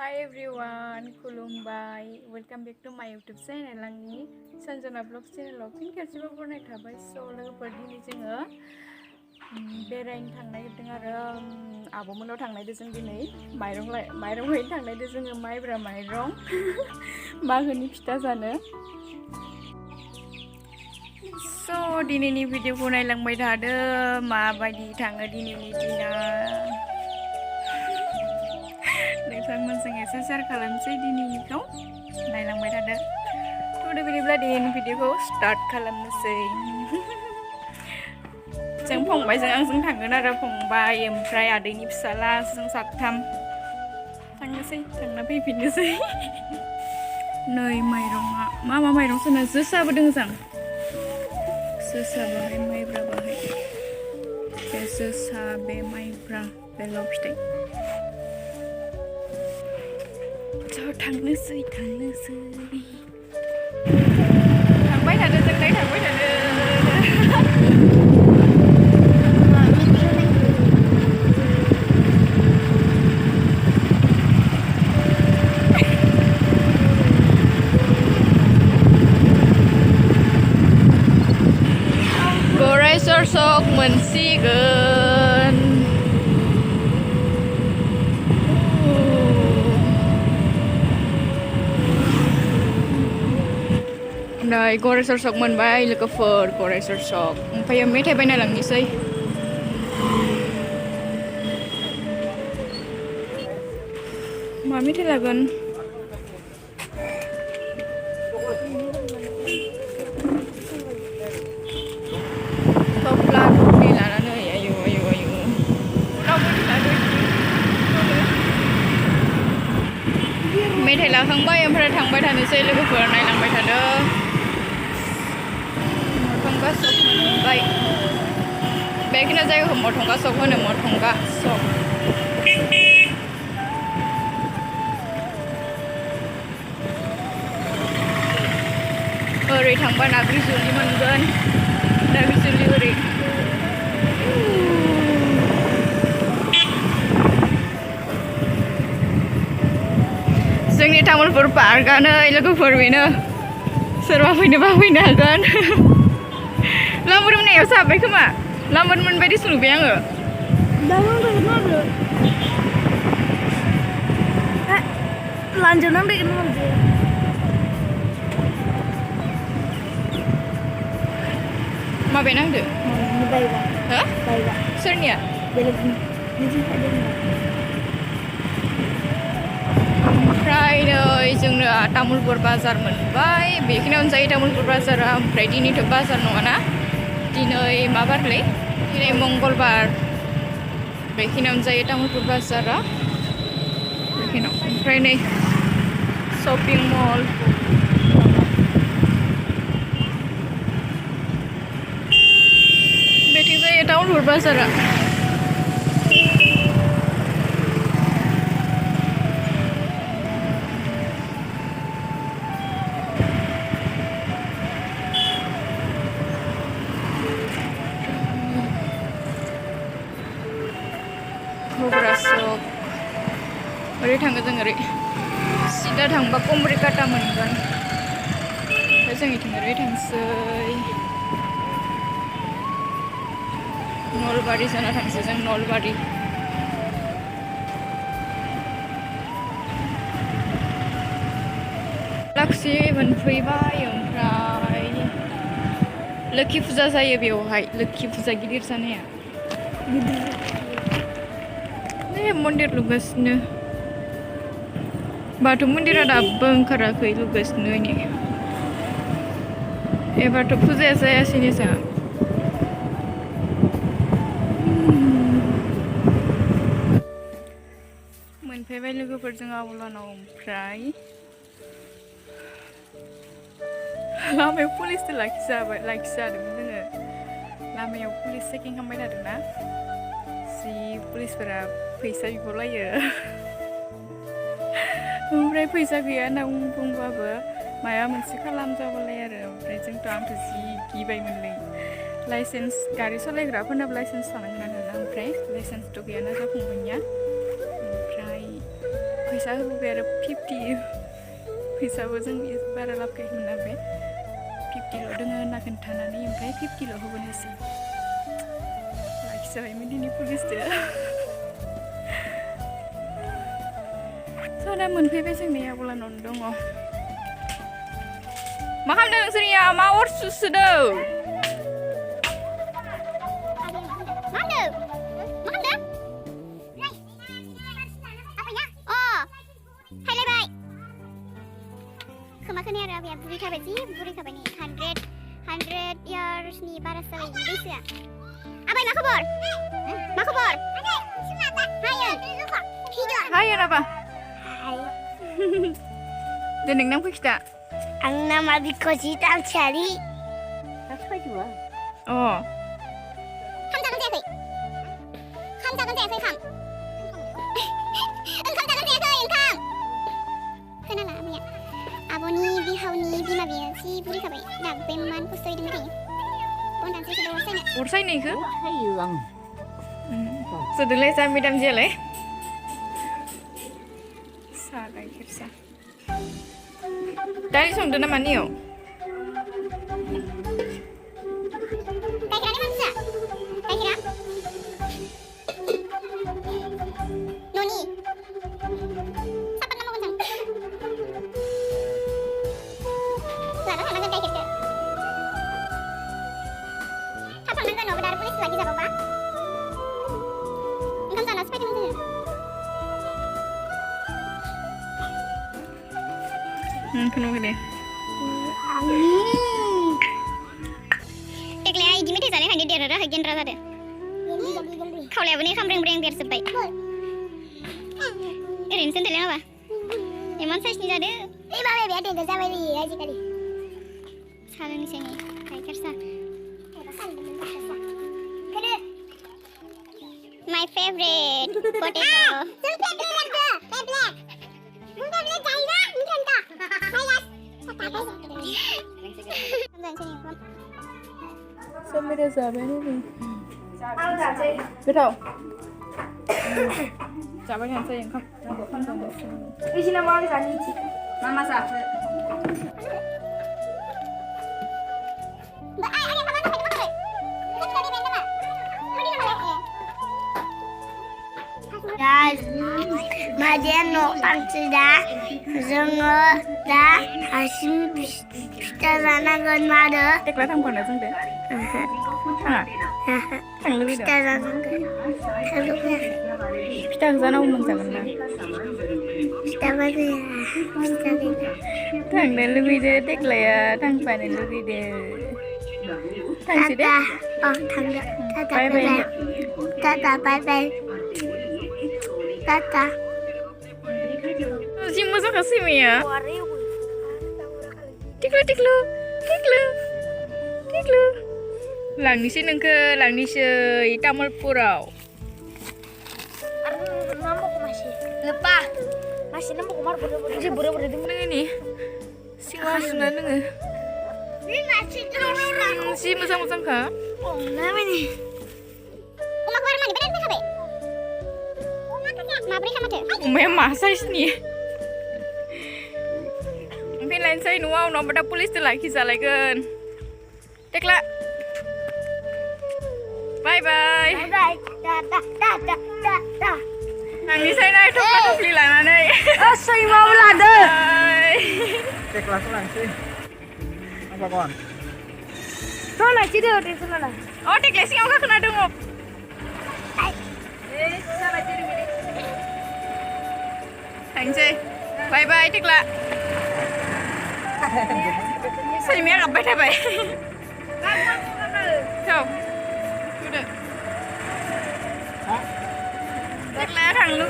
Hi everyone, Khulumbai. Welcome back to my YouTube channel Angni Sanjanavlog channel. Fin खेबसेबाव बरायनाय थाबाय स' लोगोफोर दिनै जोङो बेरायनो थांनो नागिरदों आरो आब'मोनाव थांनायदो जों दिनै माइरं लायनो थांनायदो जोङो माइब्रा माइरं मागोनि फिथा जानो स' दिनैनि भिडिअखौ नायलांबाय थादो माबायदि थाङो दिनैनि दिना नोंथांमोनजों एसे शेयार खालामसै दिनैनिखौ नायलांबाय थादो थ' बिदिब्ला दिनैनि भिडिअखौ स्टार्ट खालामनोसै जों फंबायजों आंजों थांगोन आरो फंबाय ओमफ्राय आदैनि फिसाला जों साथाम थांनोसै थांना फैफिननोसै नै माइरंआ मा माइरं सोनो जोसाबो दों जां जोसा बाहाय माइब्रा बाहाय बे जोसा बे माइब्रा बे लाव फिथाइ थांनोसै थांबाय थादो जोंलाय थांबाय थादो borai sok मोनसिगोन नै गरायसर सक मोनबाय लोगोफोर गरायसर सक ओमफ्राय मेथाइ बायना लांनोसै मा मेथाइ लागोन थफ्ला थफ्लि लानानै आयु मेथाइ लाखांबाय ओमफ्राय थांबाय थानोसै लोगोफोर नायलांबाय थादो मथंगा सक मोनबाय बेखिनि जायगाखौ मथंगा सक होनो मथंगा सक ओरै थांबा नाग्रिजुलि मोनगोन नाग्रिजुलि ओरै जोंनि तामुलपुर पार्कआनो लोगोफोर बेनो सोरबा फैनोबा फैनो हागोन लामा मोननायावसो हाबबाय खोमा लामा मोनबायदिसो नुबाय आङो लांजोबनांगोन माबे नांदो हो सोरनिया ओमफ्राय नै जोंनो तामुलपुर बाजार मोनबाय बेखिनियावनो जायो तामुलपुर बाजारा ओमफ्राय दिनैथ' बाजार नङाना दिनै मा बारलै दिनै मंगलबार बेखिनियावनो जायो तामुलपुर बाजारा बेखिनियाव ओमफ्राय नै शपिं मल बेथिं जायो तामुलपुर बाजारा ओरै थाङो जों ओरै सिदा थांबा कमरिकाटा मोनगोन ओमफ्राय जों इथिं ओरै थांसै नलबारि जाना थांसै जों नलबारि लाक्सि मोनफैबाय ओमफ्राय लोखि फुजा जायो बेवहाय लोखि फुजा गिदिर जानाया मन्दिर लुगासिनो बाथौ मन्दिरा दाबो ओंखाराखै लुगासिनो नै एबारथ' फुजाया जायासैनो जा मोनफैबाय लोगोफोरजों आबलानाव ओमफ्राय लामायाव पुलिसजों लाखिजादोंमोन जोङो लामायाव पुलिस चेकिं खालामबाय थादोंना जि पुलिसफोरा फैसा बिबावलायो ओमफ्राय फैसा गैया होनना बुंबाबो माबा मोनसे खालामजाबालाय आरो ओमफ्राय जोंथ' आंथ' जि गिबायमोनलै लाइसेन्स गारि सालायग्राफोरनाबो लाइसेन्स थानांगोन आरोना ओमफ्राय लाइसेन्सथ' गैयाना जाफुंबायनिया ओमफ्राय फैसा होबोबाय आरो 50 फैसाबो जों बारा लाबोखायाखैमोन ना बे 50ल' दोङो होनना खोन्थानानै ओमफ्राय 50ल' होबोनोसै लाखिजाबायमोन दिनै पुलिसदो स' दा मोनफैबाय जोंनि आब'लानावनो दङ मा खालामदों नोंसोरनिया मा अर सुसोदों yearsनि बारा जाबाय बैसोआ आबै मा खबर हाय आबा दे नोंनाव फैखिथा आंना नामा बिख'जि दामसारि अ खाम जागोन जायाखै खाम ओंखाम जागोन जायाखै खोनाला आबैया आब'नि बिहावनि बिमा बिया जि बुरिखाबाय दाबो इमान खस्थ'यै दोंबाय थायो बनदानसै अर सायनो इखो सोदोंलाय जा मेदाम जियालाय सा गाइखेर सा दानि संदो नामा नियाव गाइखेरानो मानसिया गाइखेरा न'नि सापात नांगौमोन जों लाना थांनांगोन गाइखेरखौ थाब थांनांगोन नङाबा आरो पुलिस लाखि जाबावबा ओंखाम जानासो फैदोंमोन जोङो खोनाबाय दे देग्लाय इदि मेथाइ जानायखायनो देरहाराखै गेन्द्रा जादों खावलायाबो नै खामब्रें ब्रें देरजोब्बाय ओरैनो सेन्देल माबा इमान साइसनि जादों ओइ माबाया देरदो जाबाय नै आजिखालि सा लोंनोसै नै गाइखेर सा My favorite potato. Sampai dah sampai ni. Betul. Siapa yang saya yang kau? Di sini mama bisa nyuci. Mama siapa? Madian nokan sudah, जोङो दा हारसिं फिथा जानांगोन मारो देग्लाय थांफानो जों दे थाङा थांनो लुबैदों फिथा जानांगोन फिथाखौ जानांगौ मोनजागोन ना फिथा बानाया फिथा गैया थांनो लुबैदो देग्लाया थांफानो लुबैदो थांसै दे थांदो टाटा बाय बाय टाटा बाय बाय टाटा जि मोजां सैमाया टिक्लु टिक्लु टिक्लु टिक्लु लांनिसै नोंखो लांनिसै तामुलपुराव lupa masih nemu kemar bodo-bodo jebur dong ini siwa suna nenge ini masih terus si musang ka oh nama ini umak warna ni benar benar ma beri sama dia umay masa ni mungkin lain saya nuau nomor dah polis tu lagi salah kan tekla bye bye bye dah dah Angni saya naik topli lanan saya mau lada cek langsung sih apa kawan sana sini di sana oh tek lesing aku kena dengop salah jadi gini Angni bye bye tekla saya miak apa dah bye ciao udah tekla thằng lúc